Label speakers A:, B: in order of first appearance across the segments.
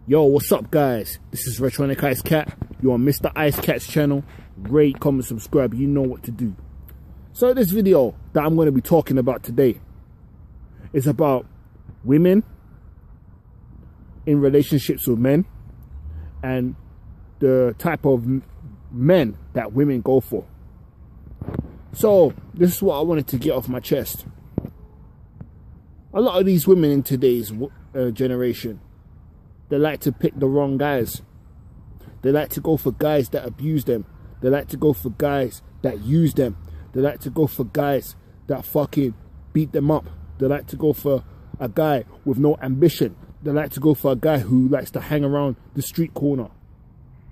A: Yo, what's up guys? This is Retronic Ice Cat. You're on Mr. Ice Cat's channel. Rate, comment, subscribe. You know what to do. So this video that I'm going to be talking about today is about women in relationships with men and the type of men that women go for. So this is what I wanted to get off my chest. A lot of these women in today's generation, they like to pick the wrong guys. They like to go for guys that abuse them. They like to go for guys that use them. They like to go for guys that fucking beat them up. They like to go for a guy with no ambition. They like to go for a guy who likes to hang around the street corner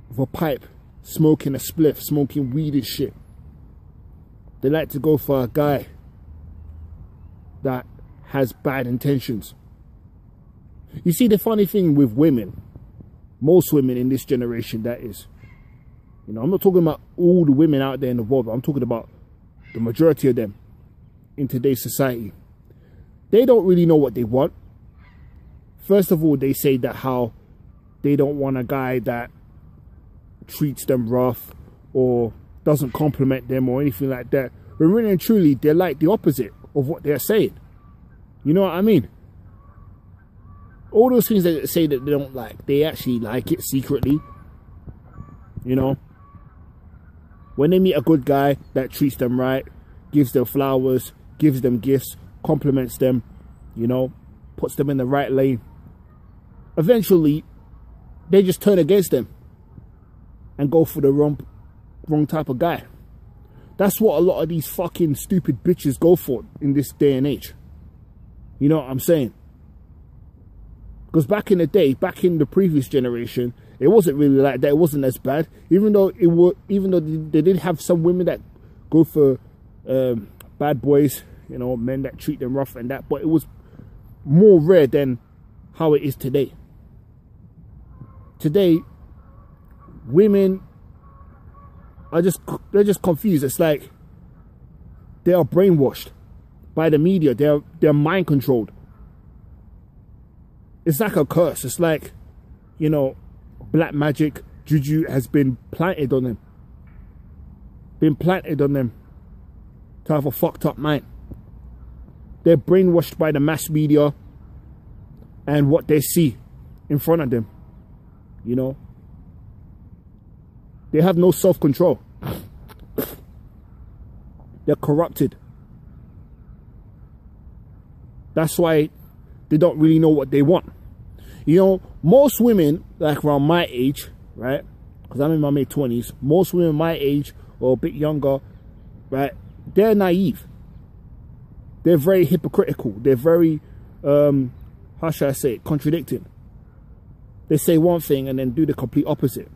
A: with a pipe, smoking a spliff, smoking weed and shit. They like to go for a guy that has bad intentions. You see, the funny thing with women, most women in this generation, that is, you know, I'm not talking about all the women out there in the world, but I'm talking about the majority of them in today's society. They don't really know what they want. First of all, they say that how they don't want a guy that treats them rough or doesn't compliment them or anything like that. But really and truly, they're like the opposite of what they're saying. You know what I mean? All those things that they say that they don't like, they actually like it secretly. You know? When they meet a good guy that treats them right, gives them flowers, gives them gifts, compliments them, you know, puts them in the right lane, eventually, they just turn against them and go for the wrong type of guy. That's what a lot of these fucking stupid bitches go for in this day and age. You know what I'm saying? Because back in the day, back in the previous generation, it wasn't really like that. It wasn't as bad. Even though they did have some women that go for bad boys, you know, men that treat them rough and that, but it was more rare than how it is today. Today, women are they're just confused. It's like they are brainwashed by the media. They're mind controlled. It's like a curse. It's like, you know, black magic, juju has been planted on them. Been planted on them to have a fucked up mind. They're brainwashed by the mass media and what they see in front of them. You know? They have no self-control. They're corrupted. That's why they don't really know what they want. You know, most women, like around my age, right? Because I'm in my mid-20s. Most women my age or a bit younger, right? They're naive. They're very hypocritical. They're very, how should I say it, contradicting. They say one thing and then do the complete opposite.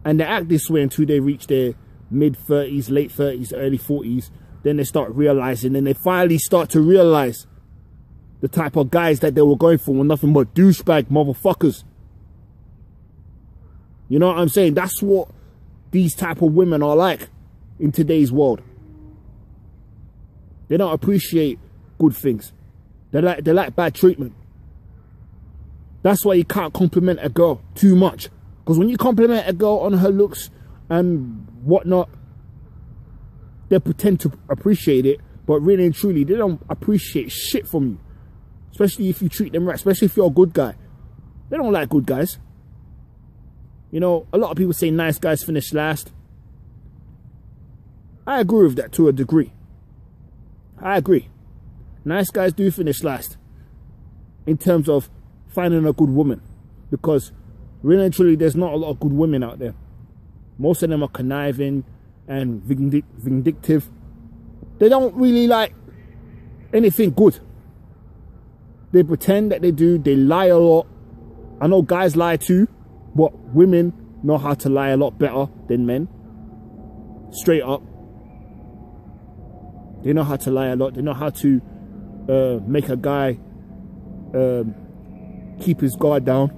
A: And they act this way until they reach their mid-30s, late 30s, early 40s. Then they start realizing, and they finally start to realize the type of guys that they were going for were nothing but douchebag motherfuckers. You know what I'm saying? That's what these type of women are like in today's world. They don't appreciate good things. They like bad treatment. That's why you can't compliment a girl too much. Because when you compliment a girl on her looks and whatnot, they pretend to appreciate it, but really and truly, they don't appreciate shit from you. Especially if you treat them right, especially if you're a good guy. They don't like good guys. You know, a lot of people say nice guys finish last. I agree with that to a degree. I agree. Nice guys do finish last in terms of finding a good woman. Because really and truly, there's not a lot of good women out there. Most of them are conniving and vindictive. They don't really like anything good. They pretend that they do. They lie a lot. I know guys lie too, but women know how to lie a lot better than men. Straight up. They know how to lie a lot. They know how to make a guy keep his guard down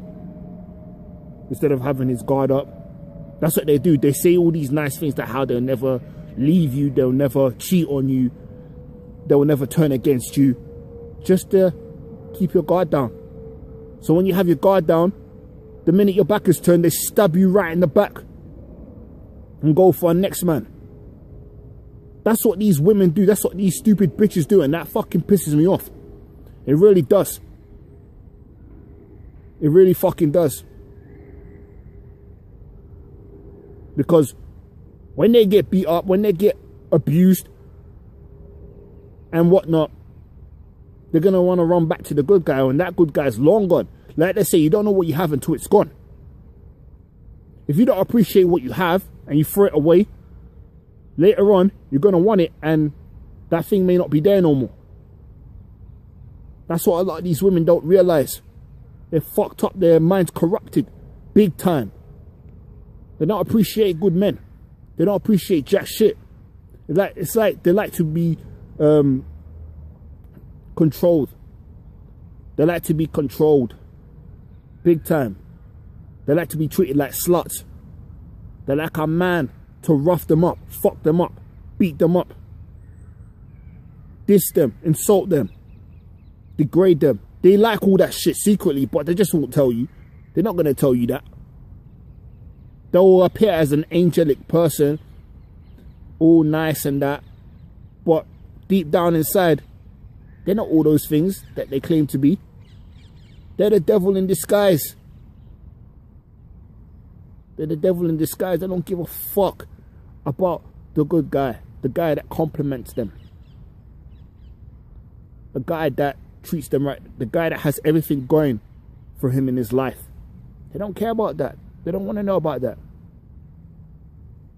A: instead of having his guard up. That's what they do. They say all these nice things, that how they'll never leave you, they'll never cheat on you, they will never turn against you. Just keep your guard down. So when you have your guard down, the minute your back is turned, they stab you right in the back and go for a next man. That's what these women do. That's what these stupid bitches do, and that fucking pisses me off. It really does. It really fucking does. Because when they get beat up, when they get abused and whatnot, they're going to want to run back to the good guy, and that good guy's long gone. Like they say, you don't know what you have until it's gone. If you don't appreciate what you have and you throw it away, later on, you're going to want it, and that thing may not be there no more. That's what a lot of these women don't realize. They're fucked up, their mind's corrupted, big time. They don't appreciate good men. They don't appreciate jack shit. It's like they like to be controlled. They like to be controlled, big time. They like to be treated like sluts. They like a man to rough them up, fuck them up, beat them up, diss them, insult them, degrade them. They like all that shit secretly, but they just won't tell you. They're not going to tell you that. They'll appear as an angelic person, all nice and that, but deep down inside, they're not all those things that they claim to be. They're the devil in disguise. They're the devil in disguise. They don't give a fuck about the good guy, the guy that compliments them, the guy that treats them right, the guy that has everything going for him in his life. They don't care about that. They don't want to know about that.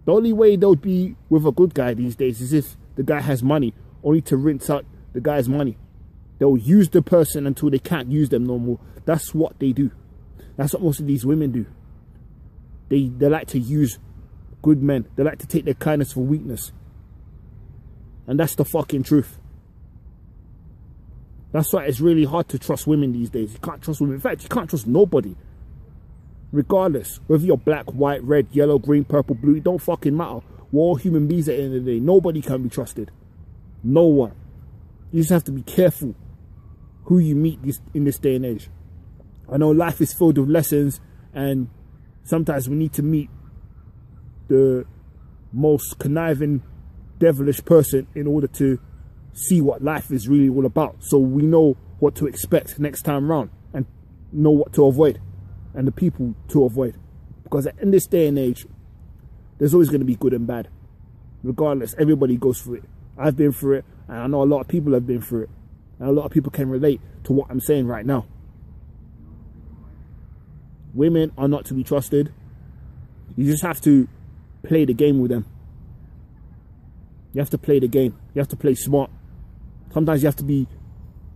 A: The only way they'll be with a good guy these days is if the guy has money, only to rinse out the guy's money. They'll use the person until they can't use them no more. That's what they do. That's what most of these women do. They like to use good men. They like to take their kindness for weakness. And that's the fucking truth. That's why it's really hard to trust women these days. You can't trust women. In fact, you can't trust nobody. Regardless, whether you're black, white, red, yellow, green, purple, blue, it don't fucking matter. We're all human beings at the end of the day. Nobody can be trusted. No one. You just have to be careful who you meet in this day and age. I know life is filled with lessons, and sometimes we need to meet the most conniving, devilish person in order to see what life is really all about, so we know what to expect next time round and know what to avoid and the people to avoid. Because in this day and age, there's always going to be good and bad. Regardless, everybody goes through it. I've been through it, and I know a lot of people have been through it, and a lot of people can relate to what I'm saying right now. Women are not to be trusted. You just have to play the game with them. You have to play the game. You have to play smart. Sometimes you have to be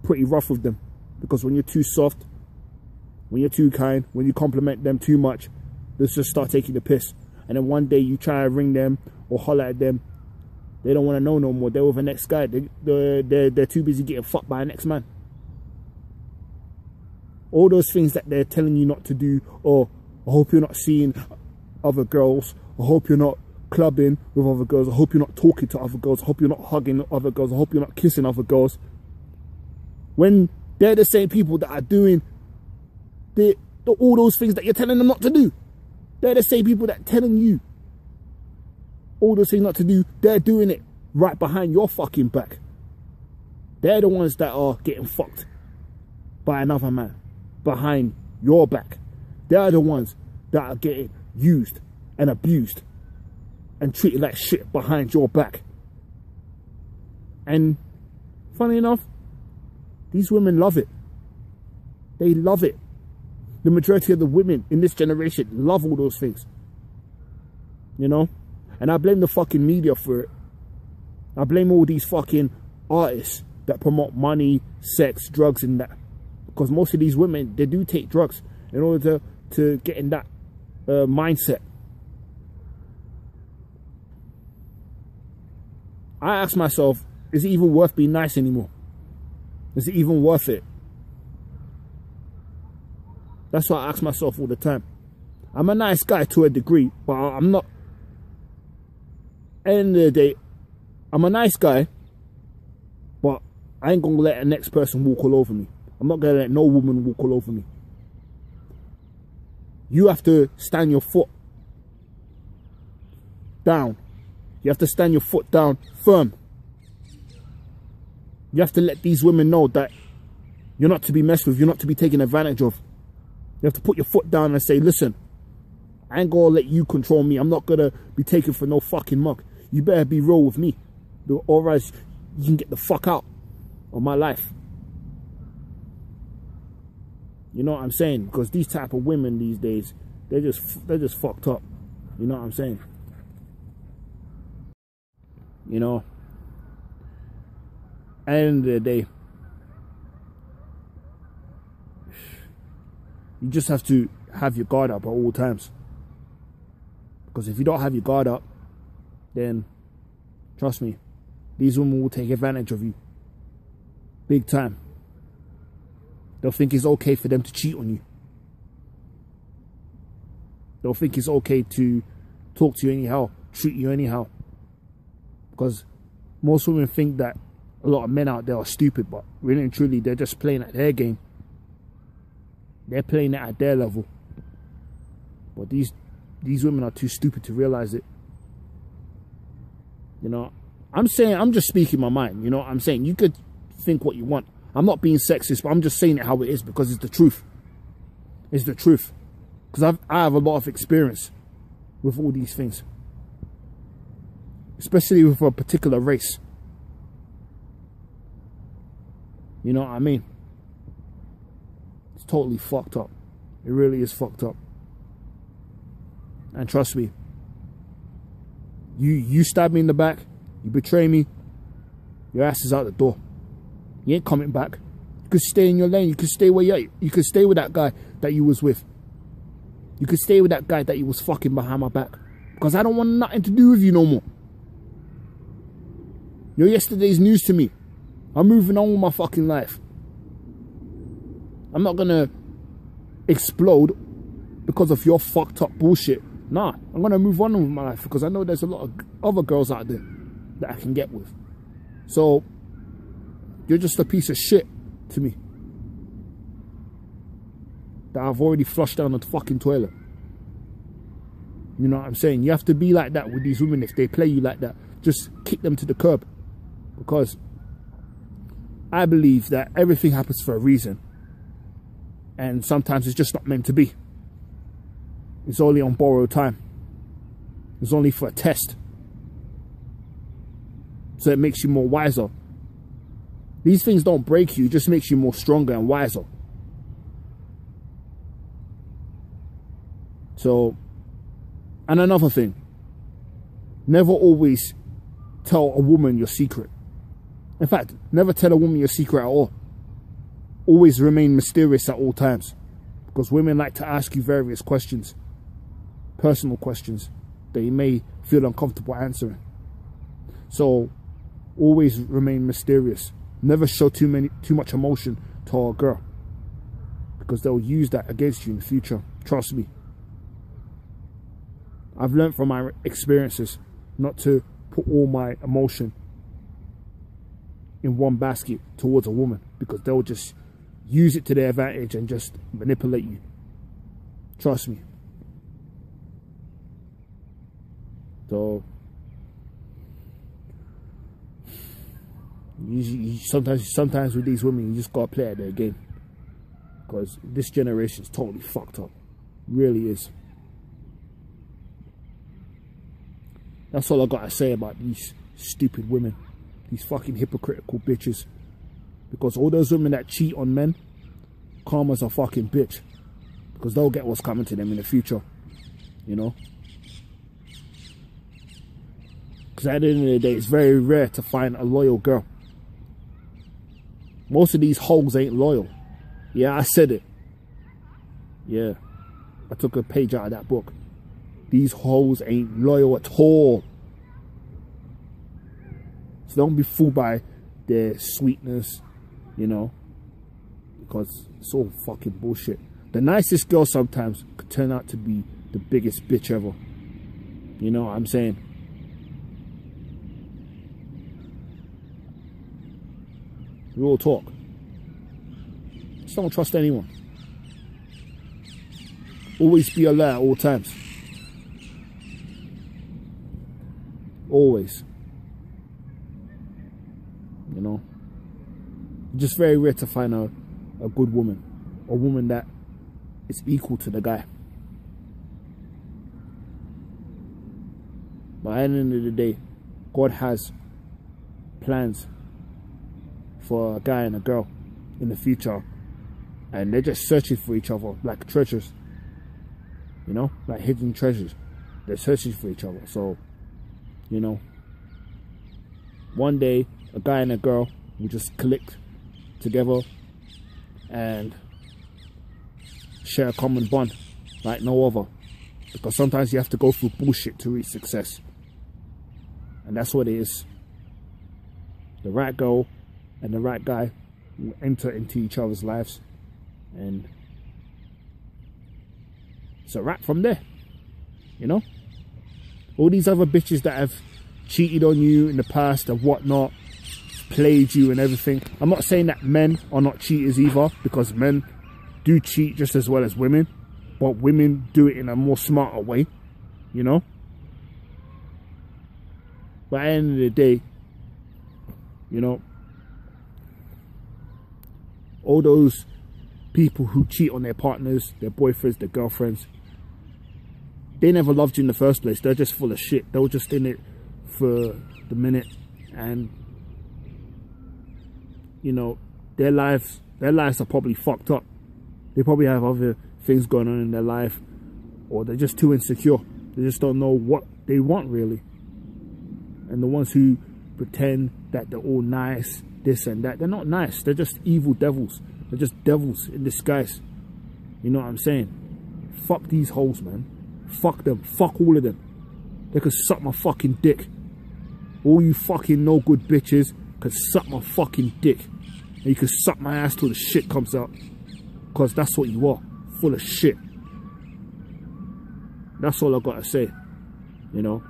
A: pretty rough with them, because when you're too soft, when you're too kind, when you compliment them too much, they'll just start taking the piss. And then one day you try to ring them or holler at them, they don't want to know no more. They're with the next guy. They're too busy getting fucked by a next man. All those things that they're telling you not to do, or I hope you're not seeing other girls, I hope you're not clubbing with other girls, I hope you're not talking to other girls, I hope you're not hugging other girls, I hope you're not kissing other girls. When they're the same people that are doing all those things that you're telling them not to do. They're the same people that are telling you all those things not to do. They're doing it right behind your fucking back. They're the ones that are getting fucked by another man behind your back. They're the ones that are getting used and abused and treated like shit behind your back. And funny enough, these women love it. They love it. The majority of the women in this generation love all those things. You know? And I blame the fucking media for it. I blame all these fucking artists that promote money, sex, drugs and that. Because most of these women, they do take drugs in order to get in that mindset. I ask myself, is it even worth being nice anymore? Is it even worth it? That's what I ask myself all the time. I'm a nice guy to a degree, but I'm not. At the end of the day, I'm a nice guy, but I ain't gonna let the next person walk all over me. I'm not gonna let no woman walk all over me. You have to stand your foot down. You have to stand your foot down firm. You have to let these women know that you're not to be messed with. You're not to be taken advantage of. You have to put your foot down and say, listen, I ain't gonna let you control me. I'm not gonna be taken for no fucking mug. You better be real with me, or else you can get the fuck out of my life. You know what I'm saying? Because these type of women these days, they're just fucked up. You know what I'm saying? You know, at the end of the day, you just have to have your guard up at all times. Because if you don't have your guard up, then trust me, these women will take advantage of you. Big time. They'll think it's okay for them to cheat on you. They'll think it's okay to talk to you anyhow, treat you anyhow. Because most women think that a lot of men out there are stupid, but really and truly, they're just playing at their game. They're playing it at their level. But these women are too stupid to realize it. You know, I'm just speaking my mind. You know what I'm saying? You could think what you want. I'm not being sexist, but I'm just saying it how it is because it's the truth. It's the truth. Because I have a lot of experience with all these things. Especially with a particular race. You know what I mean? It's totally fucked up. It really is fucked up. And trust me, you stab me in the back, you betray me, your ass is out the door. You ain't coming back. You could stay in your lane. You could stay where you could stay with that guy that you was with. You could stay with that guy that you was fucking behind my back. Because I don't want nothing to do with you no more. You're yesterday's news to me. I'm moving on with my fucking life. I'm not gonna explode because of your fucked up bullshit. Nah, I'm gonna move on with my life because I know there's a lot of other girls out there that I can get with. So you're just a piece of shit to me that I've already flushed down the fucking toilet. You know what I'm saying? You have to be like that with these women. If they play you like that, just kick them to the curb. Because I believe that everything happens for a reason. And sometimes it's just not meant to be. It's only on borrowed time. It's only for a test. So it makes you more wiser. These things don't break you, it just makes you more stronger and wiser. So, and another thing, never always tell a woman your secret. In fact, never tell a woman your secret at all. Always remain mysterious at all times. Because women like to ask you various questions. Personal questions that you may feel uncomfortable answering. So, always remain mysterious. Never show too much emotion to a girl. Because they'll use that against you in the future. Trust me. I've learned from my experiences not to put all my emotion in one basket towards a woman, because they'll just use it to their advantage and just manipulate you. Trust me. So sometimes with these women, you just gotta play at their game, because this generation is totally fucked up. Really is. That's all I gotta say about these stupid women. These fucking hypocritical bitches. Because all those women that cheat on men, karma's a fucking bitch. Because they'll get what's coming to them in the future. You know? Because at the end of the day, it's very rare to find a loyal girl. Most of these hoes ain't loyal. Yeah, I said it. Yeah. I took a page out of that book. These hoes ain't loyal at all. So don't be fooled by their sweetness, you know, because it's all fucking bullshit. The nicest girl sometimes could turn out to be the biggest bitch ever. You know what I'm saying? Real talk. Just don't trust anyone. Always be alert at all times. Always. You know, it's just very rare to find a good woman, a woman that is equal to the guy. But at the end of the day, God has plans for a guy and a girl in the future, and they're just searching for each other like treasures, you know, like hidden treasures. They're searching for each other. So, you know, one day a guy and a girl will just click together and share a common bond like no other, because sometimes you have to go through bullshit to reach success, and that's what it is. The right girl and the right guy will enter into each other's lives, and it's a wrap from there. You know, all these other bitches that have cheated on you in the past and whatnot, played you and everything. I'm not saying that men are not cheaters either, because men do cheat just as well as women, but women do it in a more smarter way, you know. But at the end of the day, you know, all those people who cheat on their partners, their boyfriends, their girlfriends, they never loved you in the first place. They're just full of shit. They were just in it for the minute, and you know, their lives are probably fucked up. They probably have other things going on in their life, or they're just too insecure. They just don't know what they want really. And the ones who pretend that they're all nice, this and that, they're not nice. They're just evil devils. They're just devils in disguise. You know what I'm saying? Fuck these hoes, man. Fuck them. Fuck all of them. They could suck my fucking dick. All you fucking no good bitches could suck my fucking dick. And you could suck my ass till the shit comes out. Because that's what you are. Full of shit. That's all I gotta say. You know,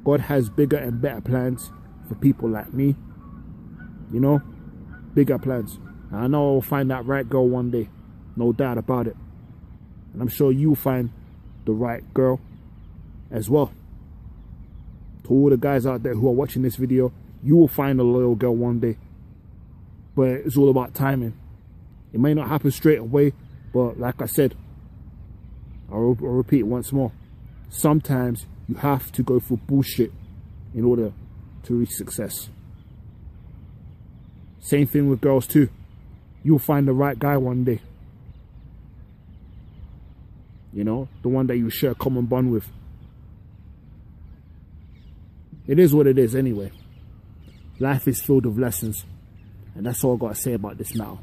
A: God has bigger and better plans for people like me. You know, bigger plans. And I know I'll find that right girl one day. No doubt about it. And I'm sure you'll find the right girl as well. To all the guys out there who are watching this video, you will find a loyal girl one day. But it's all about timing. It may not happen straight away, but like I said, I'll repeat it once more. Sometimes you have to go through bullshit in order to reach success. Same thing with girls too. You'll find the right guy one day. You know, the one that you share a common bond with. It is what it is anyway. Life is filled with lessons. And that's all I got to say about this matter.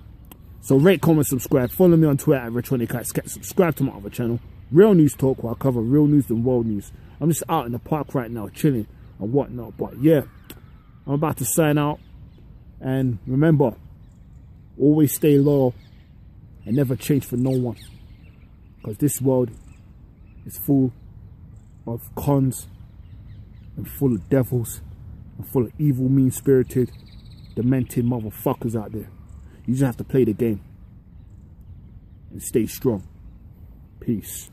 A: So rate, comment, subscribe. Follow me on Twitter at rarity. Subscribe to my other channel, Real News Talk, where I cover real news and world news. I'm just out in the park right now, chilling and whatnot. But yeah, I'm about to sign out. And remember, always stay loyal and never change for no one. Because this world is full of cons and full of devils and full of evil, mean-spirited, demented motherfuckers out there. You just have to play the game and stay strong. Peace.